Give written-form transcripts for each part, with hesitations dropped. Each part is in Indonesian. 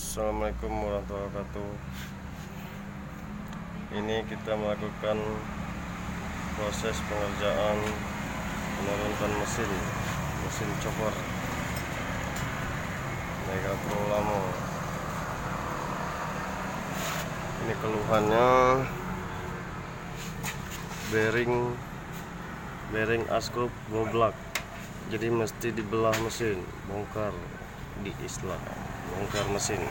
Assalamualaikum warahmatullahi wabarakatuh. Ini kita melakukan proses pengerjaan menurunkan mesin chopper Mega Pro Lamo. Ini keluhannya bearing askup goblak, jadi mesti dibelah mesin, bongkar mesin.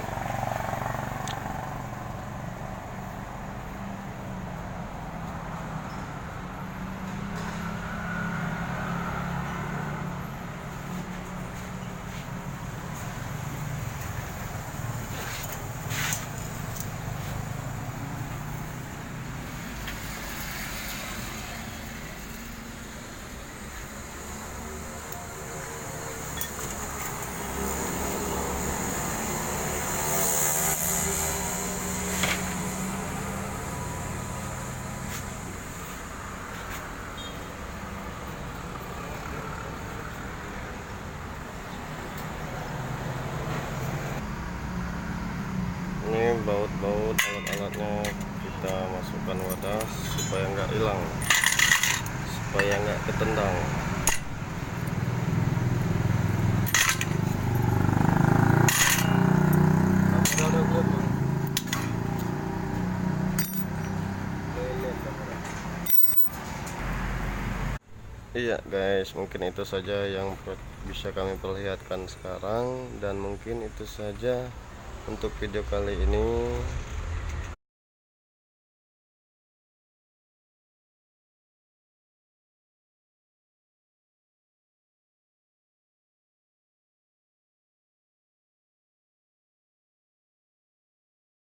Ini baut-baut alat-alatnya kita masukkan wadah supaya nggak hilang, supaya nggak ketendang. Iya guys, mungkin itu saja yang bisa kami perlihatkan sekarang, dan mungkin itu saja untuk video kali ini.